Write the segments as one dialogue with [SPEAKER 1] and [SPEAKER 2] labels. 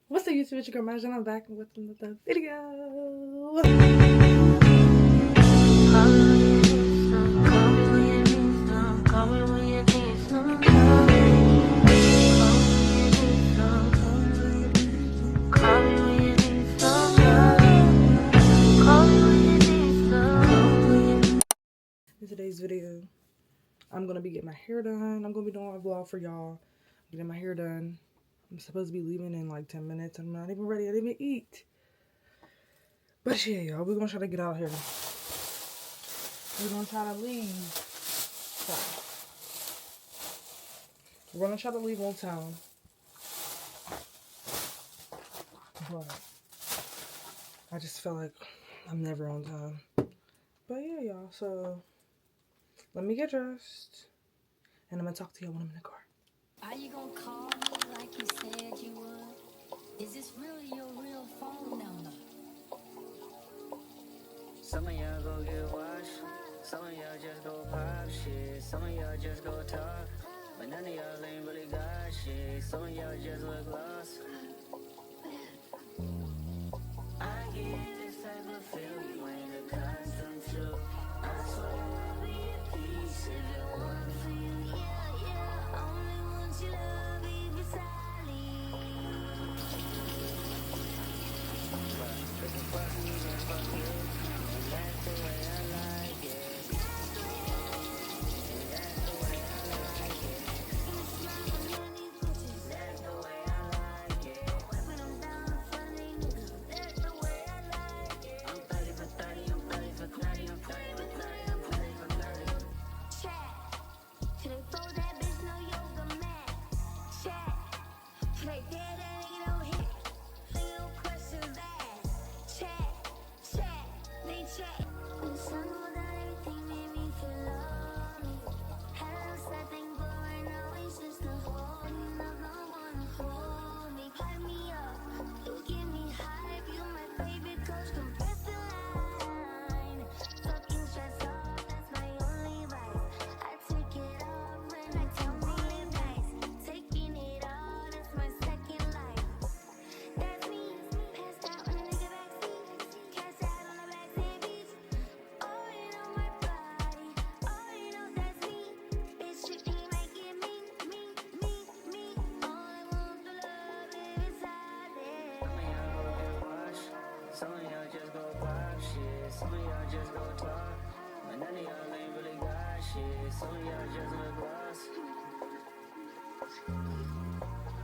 [SPEAKER 1] What's the YouTube? It's your girl Myjha, and I'm back with another video. In today's video, I'm gonna be getting my hair done. I'm gonna be doing a vlog for y'all. Getting my hair done. I'm supposed to be leaving in like 10 minutes. I'm not even ready. I didn't even eat. But yeah, y'all, we're gonna try to get out here. We're gonna try to leave. Sorry. We're gonna try to leave on time. But I just feel like I'm never on time. But yeah, y'all, so let me get dressed. And I'm gonna talk to y'all when I'm in the car.
[SPEAKER 2] Are you gonna call me like you said you would? Is this really your real phone number?
[SPEAKER 3] Some of y'all go get washed, some of y'all just go pop shit, some of y'all just go talk, but none of y'all ain't really got shit, some of y'all just look lost. I get this type of feel you ain't accustomed to. I swear I'll be at peace if it wasn't for you. Yeah, only want you love me beside me. But if you fuck me, then fuck you. And that's the way I like it. And that's the way I like it. That's the way I like it. When I'm down in front of these niggas, that's the way I like it. I'm 30 for 30, I'm 30 for 30, I'm 30 for 30, I'm 30 for 30.
[SPEAKER 2] Chat. Till they fold that bitch, no yoga mat. Chat. Till they dead that nigga don't hit. No questions asked. Chat. Chat. They chat. When the sun go down, everything made me feel lonely. Had a sad thing going on, it's just a hold me. Not gonna wanna hold me. Pipe me up. You give me hype. You my favorite coach. Compress the line. Fucking stress off. That's my only vice. I take it off when I tell me nice. Taking it all. That's my second life. That's me. Passed out on a nigga backseat. Cash out on the backseat beach. Oh, you know my body. Oh, you know that's me. Bitch, you think you might get me. All I want the love inside there.
[SPEAKER 3] Some of y'all go get washed, some of y'all just go pop shit, some of y'all just go talk, but none of y'all ain't really got shit, some of y'all just look lost.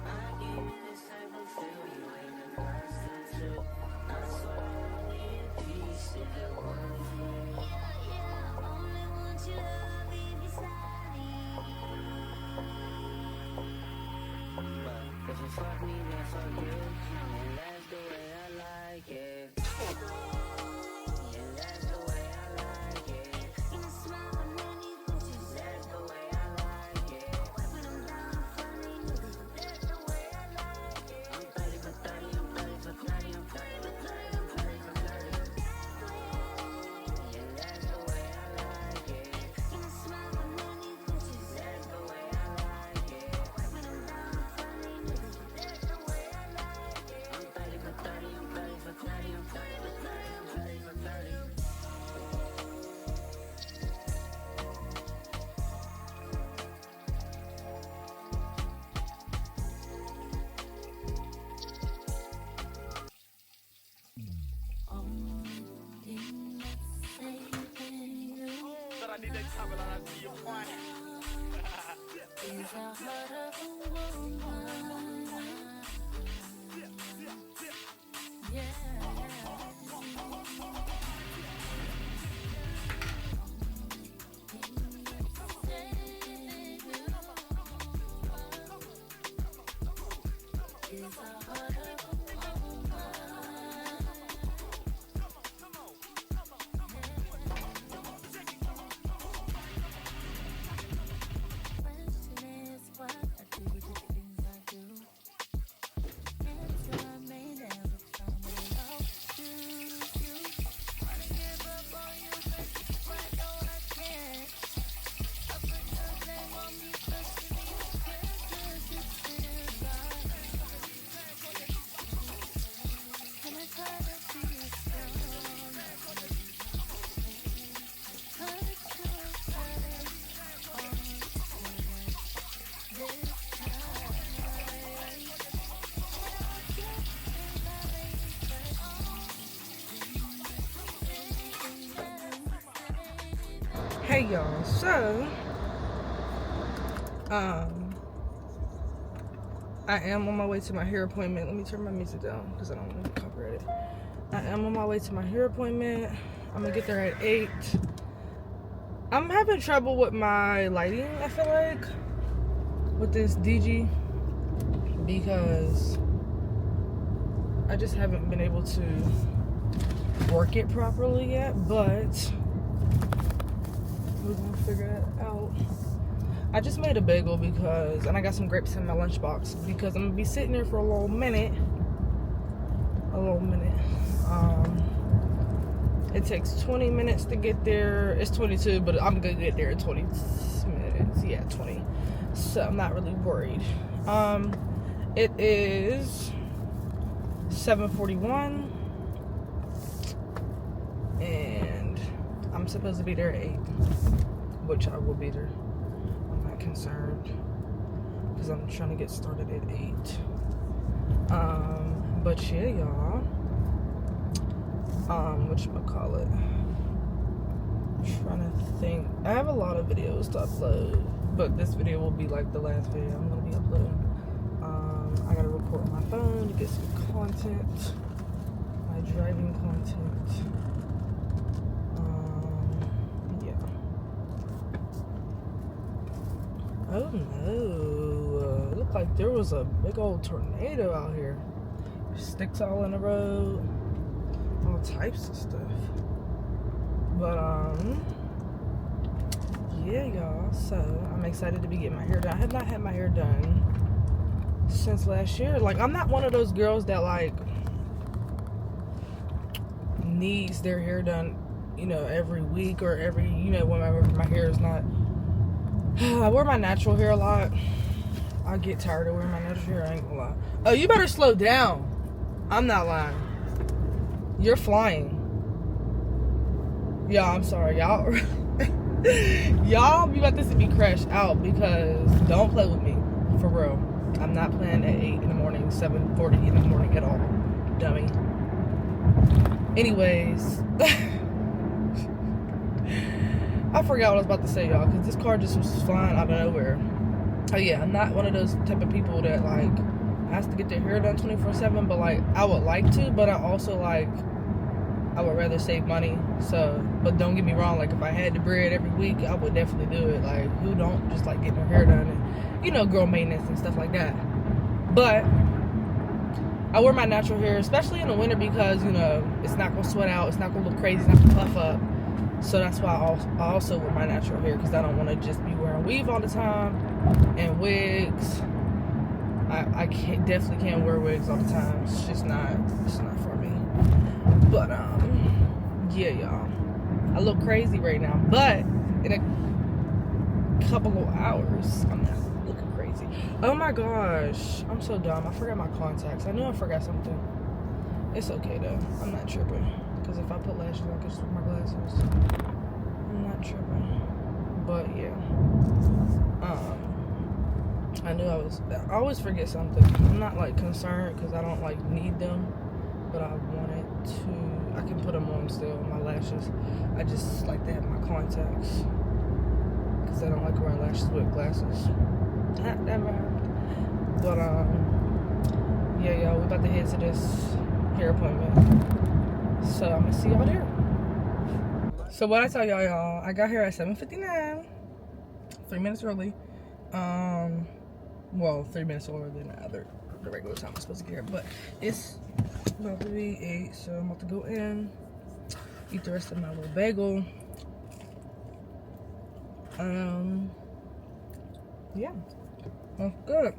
[SPEAKER 3] I give you this type of feel you ain't accustomed to. I swear I'll be at peace if it wasn't for you.
[SPEAKER 2] Yeah, only want you love me beside me.
[SPEAKER 3] But if you fuck me, then fuck you, and that's the way I like it. And that's the way I like it.
[SPEAKER 2] In a smile when I need bitches.
[SPEAKER 3] That's the way I like it.
[SPEAKER 2] When I'm down in front of these niggas.
[SPEAKER 3] That's the way I like it. I'm 30 for 30, I'm 30 for 30, I'm 30 for 30, I'm 30 for 30. And that's the way I like it.
[SPEAKER 2] In a smile when I need bitches.
[SPEAKER 3] That's the way I like it.
[SPEAKER 2] When I'm down in front of these niggas.
[SPEAKER 3] That's the way I like it. I'm 30 for 30, I'm 30 for 30, I'm 30 for 30, I'm 30 for 30.
[SPEAKER 4] I need that cover on to your point.
[SPEAKER 2] Is a heart of a woman. Yeah. Is a heart of a question is what I do with the things I
[SPEAKER 1] Hey y'all, so I am on my way to my hair appointment. Let me turn my music down because I don't want to get copyrighted. I am on my way to my hair appointment. I'm gonna get there at 8. I'm having trouble with my lighting, I feel like, with this DG, because I just haven't been able to work it properly yet, but we're gonna figure it out. I just made a bagel because, and I got some grapes in my lunchbox because I'm gonna be sitting there for a little minute. It takes 20 minutes to get there. It's 22, but I'm gonna get there in 20 minutes. Yeah, 20. So I'm not really worried. It is 7:41, and I'm supposed to be there at 8, which I will be there. I'm not concerned because I'm trying to get started at 8. But yeah, y'all. Whatchamacallit? Trying to think. I have a lot of videos to upload, but this video will be like the last video I'm gonna be uploading. I gotta record on my phone to get some content, my driving content. Yeah. Oh no! It looked like there was a big old tornado out here. Sticks all in the road, all types of stuff. But yeah, y'all. So I'm excited to be getting my hair done. I have not had my hair done since last year. Like, I'm not one of those girls that like needs their hair done, you know, every week or every, you know, whenever my hair is not. I wear my natural hair a lot. I get tired of wearing my natural hair. I ain't gonna lie. Oh, you better slow down. I'm not lying. You're flying. Y'all, I'm sorry. Y'all y'all be about this to be crashed out because don't play with me. For real. I'm not playing at 8 in the morning, 7:40 in the morning at all. Dummy. Anyways. I forgot what I was about to say, y'all, because this car just was flying out of nowhere. Oh yeah, I'm not one of those type of people that like has to get their hair done 24/7, but like I would like to, but I also like I would rather save money. So, but don't get me wrong, like if I had the bread every week, I would definitely do it. Like, who don't just like getting their hair done and, you know, girl maintenance and stuff like that. But I wear my natural hair, especially in the winter, because, you know, it's not gonna sweat out, it's not gonna look crazy, it's not gonna puff up. So that's why I also wear my natural hair, because I don't want to just be wearing weave all the time and wigs. I definitely can't wear wigs all the time. It's not for me. But yeah, y'all, I look crazy right now, but in a couple of hours I'm not looking crazy. Oh my gosh, I'm so dumb. I forgot my contacts. I knew I forgot something. It's okay though. I'm not tripping, because if I put lashes on, I can just wear my glasses. I'm not tripping. But yeah, I knew I always forget something. I'm not like concerned because I don't like need them, but I wanted to. I can put them on still, my lashes. I just like to have my contacts because I don't like wearing lashes with glasses. Not that bad. But yeah, y'all, we about to head to this hair appointment. So I'm gonna see y'all there. So what I tell y'all, I got here at 7:59, 3 minutes early. Well, 3 minutes earlier than the regular time I'm supposed to get here, but it's about to be 8, so I'm about to go in, eat the rest of my little bagel. Yeah, that's good.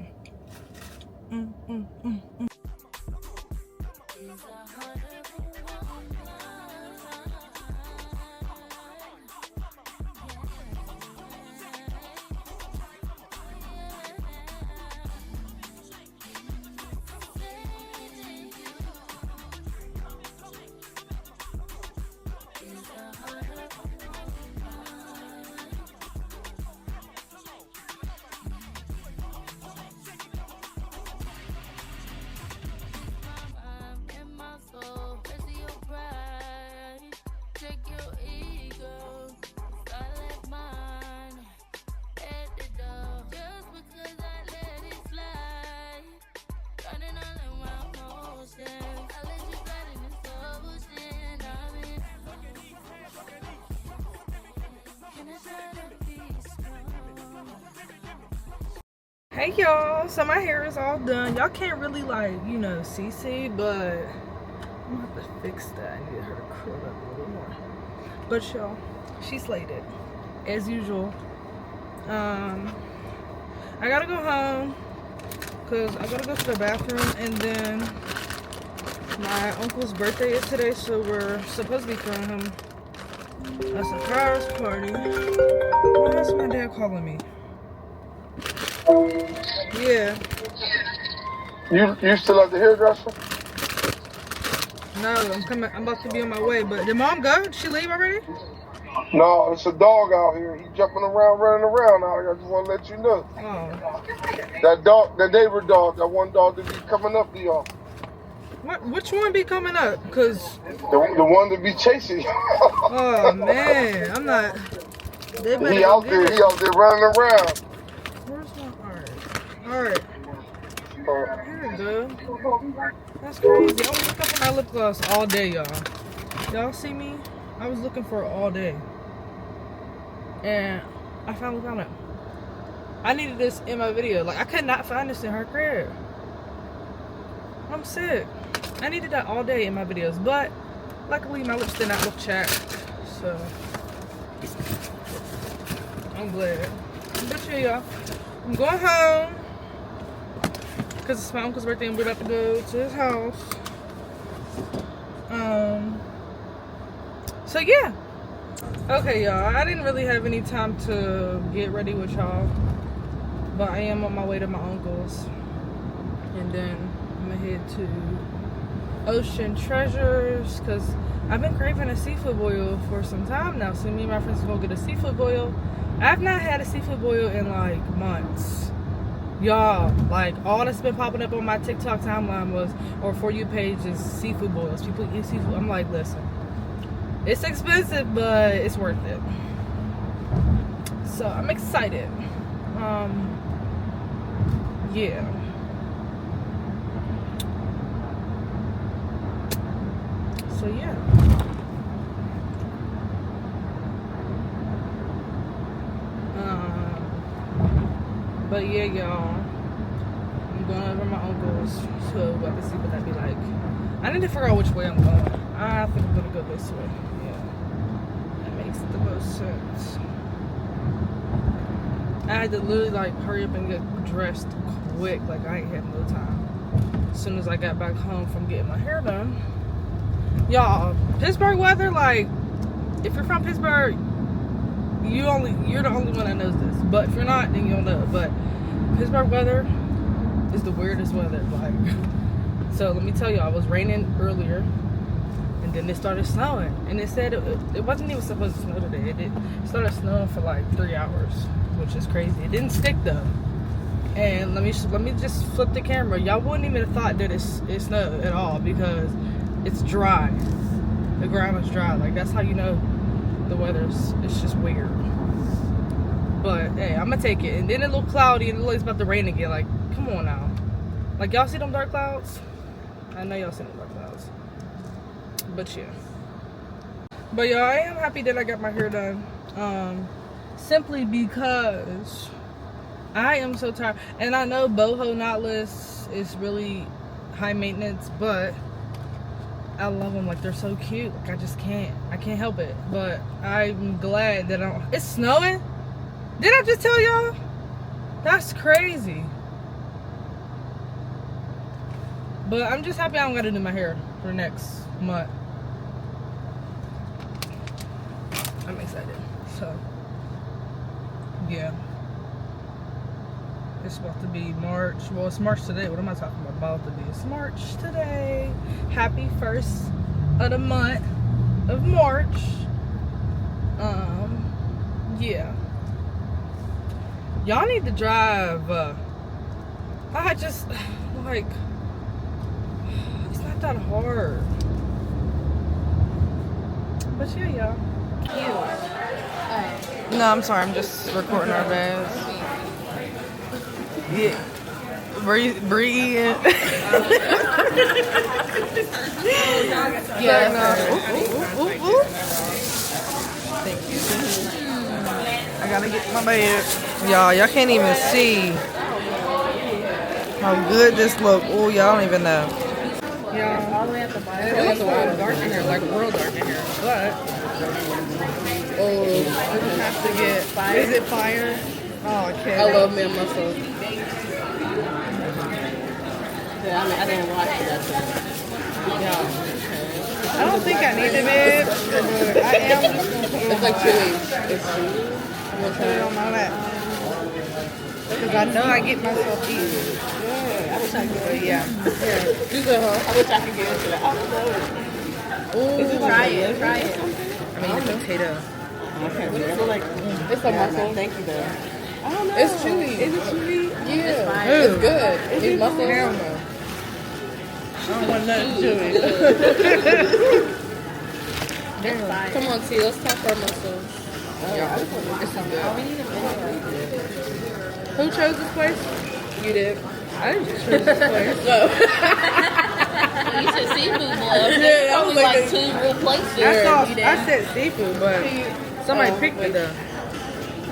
[SPEAKER 1] Hey y'all, so my hair is all done. Y'all can't really like, you know, see, but I'm gonna have to fix that. I need her to curl up a little more. But y'all, she slayed it as usual. I gotta go home because I gotta go to the bathroom, and then my uncle's birthday is today, so we're supposed to be throwing him a surprise party. Why is my dad calling me? Yeah.
[SPEAKER 5] You still at the hairdresser?
[SPEAKER 1] No, I'm about to be on my way. But did mom go? Did she leave already?
[SPEAKER 5] No, it's a dog out here. He jumping around, running around out here. I just want to let you know.
[SPEAKER 1] Oh.
[SPEAKER 5] That dog, the neighbor dog, that one dog that be coming up to y'all.
[SPEAKER 1] What? Which one be coming up? Cause
[SPEAKER 5] the one that be chasing you.
[SPEAKER 1] oh man, I'm not. They better
[SPEAKER 5] He
[SPEAKER 1] go
[SPEAKER 5] out
[SPEAKER 1] get
[SPEAKER 5] there.
[SPEAKER 1] it.
[SPEAKER 5] He out there running around.
[SPEAKER 1] Where's my Alright. Here we go. That's crazy. I was looking for my lip gloss all day, y'all. Y'all see me? I was looking for it all day. And I finally found it. I needed this in my video. Like, I could not find this in her crib. I'm sick. I needed that all day in my videos. But, luckily, my lips did not look chapped. So, I'm glad. But yeah, y'all. I'm going home. Because it's my uncle's birthday and we're about to go to his house. So yeah. Okay, y'all. I didn't really have any time to get ready with y'all. But I am on my way to my uncle's. And then I'm going to head to Ocean Treasures. Because I've been craving a seafood boil for some time now. So me and my friends are going to get a seafood boil. I've not had a seafood boil in like months. Y'all, like, all that's been popping up on my TikTok timeline was, or For You page, is seafood boils. People eat seafood. I'm like, listen, it's expensive, but it's worth it. So I'm excited. Yeah. So yeah. But yeah, y'all, I'm going over to my uncle's, so about to see what that be like. I need to figure out which way I'm going. I think I'm gonna go this way. Yeah, that makes the most sense. I had to literally like hurry up and get dressed quick. Like, I ain't have no time. As soon as I got back home from getting my hair done, y'all, Pittsburgh weather, like, if you're from Pittsburgh, you're the only one that knows this. But if you're not, then you'll know. But Pittsburgh weather is the weirdest weather. Like, so let me tell you, I was raining earlier, and then it started snowing. And it said it wasn't even supposed to snow today. It started snowing for like 3 hours, which is crazy. It didn't stick though. And let me just flip the camera. Y'all wouldn't even have thought that it snowed at all because it's dry. The ground is dry. Like, that's how you know the weather's, it's just weird. But hey, I'm gonna take it. And then it looked cloudy and it looks about to rain again. Like, come on now. Like, y'all see them dark clouds? I know y'all see them dark clouds. But yeah. But y'all, I am happy that I got my hair done. Simply because I am so tired. And I know boho knotless is really high maintenance, but I love them. Like, they're so cute. Like, I can't help it. But I'm glad that it's snowing. Did I just tell y'all? That's crazy. But I'm just happy I don't gotta do my hair for the next month. I'm excited. So, yeah. It's about to be March. Well, it's March today. What am I talking about to be? It's March today. Happy 1st of the month of March. Yeah. Y'all need to drive. I just, like, it's not that hard. But yeah, y'all. No, I'm sorry. I'm just recording our bags. Yeah. Breathe. Yeah. Thank you. I gotta get my bed. Y'all can't even see how good this look. Oh, y'all don't even know. Yeah.
[SPEAKER 6] All the way at the bottom.
[SPEAKER 1] It looks a little dark in here, like real dark in here. But oh, we have to get. Is it fire? Oh, okay.
[SPEAKER 6] I love me a muscle. Yeah, I mean, I didn't watch it. That's it.
[SPEAKER 1] Yeah. I don't think I needed it, but I am just gonna put it
[SPEAKER 6] It's
[SPEAKER 1] on
[SPEAKER 6] like
[SPEAKER 1] my
[SPEAKER 6] chewy.
[SPEAKER 1] ass.
[SPEAKER 6] It's chewy.
[SPEAKER 1] I'm gonna put it on my lap. Because I know I get myself eating.
[SPEAKER 6] Yeah, I wish I could.
[SPEAKER 1] But yeah.
[SPEAKER 6] You said, huh? I wish I could get into that. I don't know. Ooh. Try it. Try it.
[SPEAKER 1] I mean, the potato.
[SPEAKER 6] Okay. What is it like? It's a muscle. Thank you, though. I don't know. It's chewy. Is it chewy? Yeah. It's fine. It's good. It's muscle.
[SPEAKER 1] Hell no. I don't want nothing chewy.
[SPEAKER 6] Come on, T. Let's tap our muscles.
[SPEAKER 1] Yeah. It's so good.
[SPEAKER 6] Who chose this place? You did.
[SPEAKER 1] I didn't just choose this place.
[SPEAKER 6] No.
[SPEAKER 7] You said seafood love.
[SPEAKER 6] Yeah, that was
[SPEAKER 7] Like
[SPEAKER 6] like
[SPEAKER 7] two real places.
[SPEAKER 1] I said seafood, but somebody picked me though.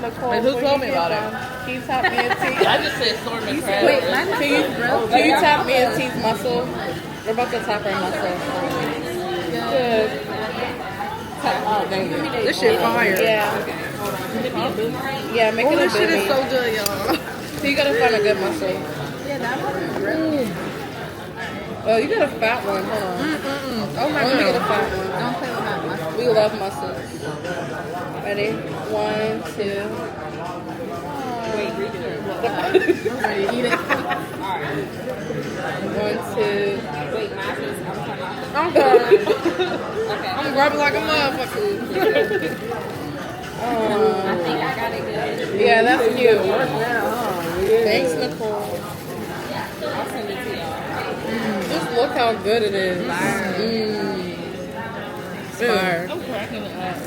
[SPEAKER 6] Nicole,
[SPEAKER 1] Like, who told me about it?
[SPEAKER 6] Can you tap me and T?
[SPEAKER 7] I just said assortment crab.
[SPEAKER 6] Wait, can you tap me and T's muscle? We're about to tap our muscle. Good. Tap, oh, dang it.
[SPEAKER 1] This shit fire.
[SPEAKER 6] Yeah. Yeah, make
[SPEAKER 1] Oh,
[SPEAKER 6] it a
[SPEAKER 1] this shit is
[SPEAKER 6] booty.
[SPEAKER 1] so good, y'all.
[SPEAKER 6] So you gotta find a good muscle.
[SPEAKER 7] Yeah, that one is really.
[SPEAKER 6] Oh, you got a fat one. Hold on.
[SPEAKER 1] Oh my
[SPEAKER 6] Let me get a
[SPEAKER 1] god.
[SPEAKER 6] fat one.
[SPEAKER 7] Don't play with my muscle.
[SPEAKER 6] We love muscles. Ready? 1, 2.
[SPEAKER 7] Wait, redo it.
[SPEAKER 6] I'm ready to eat it. 1, 2.
[SPEAKER 7] Wait, mine is. I'm talking about.
[SPEAKER 1] I'm sorry.
[SPEAKER 7] Okay.
[SPEAKER 6] I'm grabbing like a motherfucker.
[SPEAKER 7] I think I got it good.
[SPEAKER 6] Yeah, that's cute. Thanks, Nicole.
[SPEAKER 7] I'll send it to y'all.
[SPEAKER 6] Just look how good it is. Fire.
[SPEAKER 7] I'm cracking it up.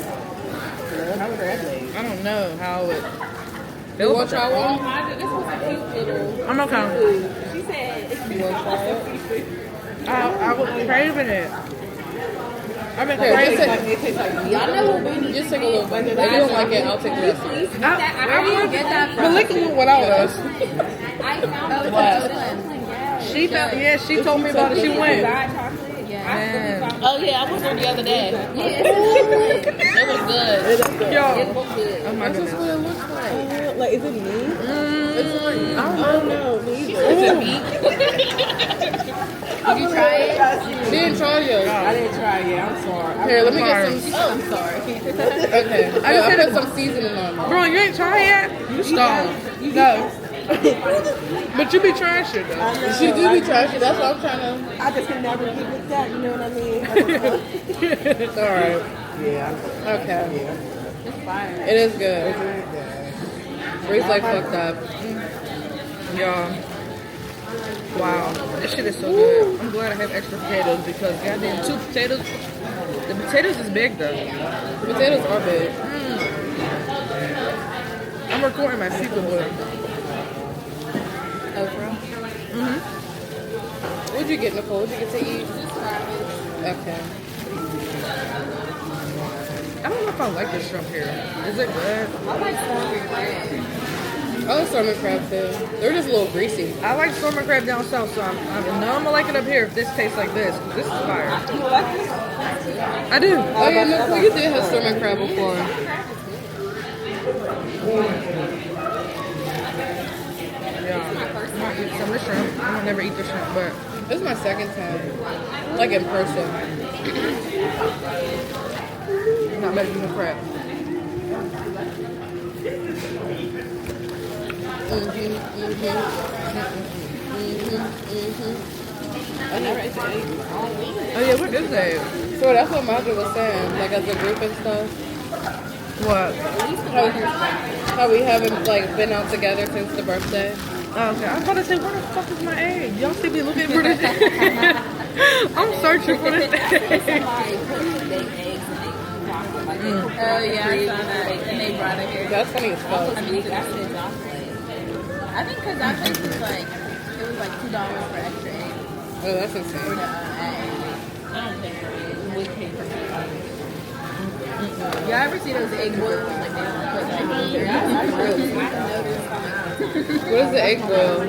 [SPEAKER 1] I don't know how it.
[SPEAKER 6] You want to try one?
[SPEAKER 7] This was a cute little.
[SPEAKER 1] I'm okay.
[SPEAKER 7] She said.
[SPEAKER 6] You want to try it?
[SPEAKER 1] I was craving it. I've been
[SPEAKER 6] Here,
[SPEAKER 1] craving
[SPEAKER 6] just
[SPEAKER 1] it.
[SPEAKER 6] take, y'all know what we need. Just take a little bite. If you don't like it, I'll take the rest of it.
[SPEAKER 1] I want
[SPEAKER 7] Get that
[SPEAKER 1] but look at without us.
[SPEAKER 7] I found it.
[SPEAKER 1] She found, yeah, she told me about it. She went. Man.
[SPEAKER 7] Oh yeah, I was there the other day. Yeah, it was good.
[SPEAKER 1] Yo.
[SPEAKER 7] It was good.
[SPEAKER 1] Oh my goodness.
[SPEAKER 6] What it looks like. Like, is it meat? It's like, I don't know. Me either.
[SPEAKER 7] Is it meat? Did you try it?
[SPEAKER 6] She didn't try it.
[SPEAKER 8] I didn't try it. I'm sorry.
[SPEAKER 6] Here, let me get some.
[SPEAKER 7] Oh, I'm sorry.
[SPEAKER 6] Okay. I just put some seasoning on.
[SPEAKER 1] Bro, you ain't tried yet? You stoned. No. But you be trying shit though.
[SPEAKER 6] She do be trashy. That's what I'm trying to.
[SPEAKER 8] I just can never get with that. You know what I mean?
[SPEAKER 6] It's alright.
[SPEAKER 8] Yeah.
[SPEAKER 6] Okay.
[SPEAKER 7] It's fire.
[SPEAKER 6] It is good. Bree's like fucked up.
[SPEAKER 1] Y'all. Wow. This shit is so good. I'm glad I have extra potatoes because goddamn 2 potatoes. The potatoes is big though.
[SPEAKER 6] The potatoes are big.
[SPEAKER 1] I'm recording my seafood boil.
[SPEAKER 6] Okra. What'd you get, Nicole? What'd you get to eat? Okay.
[SPEAKER 1] I don't know if I like this shrimp here. Is it good?
[SPEAKER 6] I like salmon crab too. They're just a little greasy.
[SPEAKER 1] I like salmon crab down south, so I know I'm gonna like it up here if this tastes like this. 'Cause this is fire. I do.
[SPEAKER 6] Oh yeah, Nicole, you did have salmon crab before.
[SPEAKER 1] Yeah. I might eat some of the shrimp. I would never eat the shrimp, but
[SPEAKER 6] This is my second time. Like in person.
[SPEAKER 1] it's not better than the crab. Oh yeah, what is that?
[SPEAKER 6] So that's what Maja was saying, like as a group and stuff.
[SPEAKER 1] What?
[SPEAKER 6] How we haven't like been out together since the birthday.
[SPEAKER 1] Oh, okay. I was about to say, where the fuck is my egg? Y'all see me looking for this? I'm searching for this egg.
[SPEAKER 7] Oh yeah, I saw that. And they brought it here.
[SPEAKER 6] That's funny as fuck.
[SPEAKER 7] I think because that place was like, it was like $2 for extra eggs.
[SPEAKER 6] Oh, that's
[SPEAKER 7] For
[SPEAKER 6] insane.
[SPEAKER 7] the egg. don't pay for it. We pay for it. Y'all ever see those egg boils? Like they don't put like
[SPEAKER 6] What is the egg boil?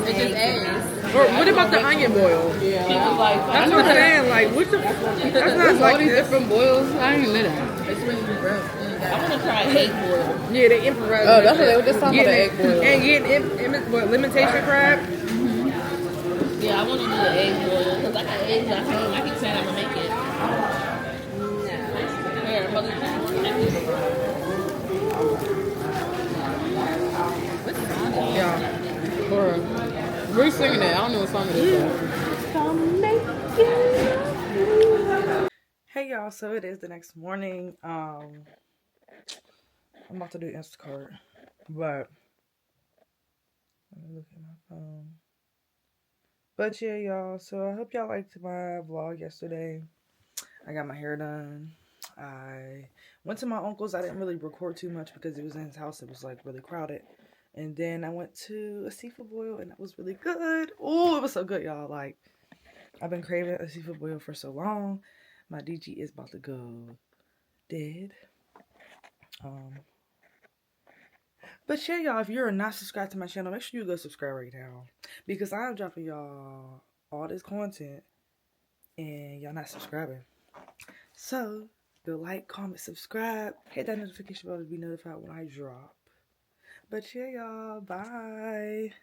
[SPEAKER 7] it's just eggs.
[SPEAKER 1] Or what about the onion boil?
[SPEAKER 7] People like
[SPEAKER 1] That's what I'm saying. Like, what the? That's not
[SPEAKER 6] There's all
[SPEAKER 1] like
[SPEAKER 6] these
[SPEAKER 1] this.
[SPEAKER 6] different boils. I didn't know that.
[SPEAKER 7] it's really gross. I want to try egg boil.
[SPEAKER 1] Yeah, the infrared.
[SPEAKER 6] Oh, that's what they were just talking about, the egg boil.
[SPEAKER 1] And getting limitation crab.
[SPEAKER 7] Yeah, I want to do the egg boil because I got eggs at home. I keep saying I'm gonna make it. Here, mother. What's song?
[SPEAKER 6] Yeah. Or, we're singing it. I don't know what song it is.
[SPEAKER 1] Hey y'all, so it is the next morning. I'm about to do Instacart, but let me look at my phone. But yeah, y'all, so I hope y'all liked my vlog yesterday. I got my hair done. I went to my uncle's. I didn't really record too much because it was in his house. It was like really crowded. And then I went to a seafood boil and that was really good. Oh, it was so good, y'all. Like, I've been craving a seafood boil for so long. My DG is about to go dead. But yeah, y'all, if you're not subscribed to my channel, make sure you go subscribe right now. Because I'm dropping y'all all this content and y'all not subscribing. So, go like, comment, subscribe. Hit that notification bell to be notified when I drop. But yeah, y'all, bye.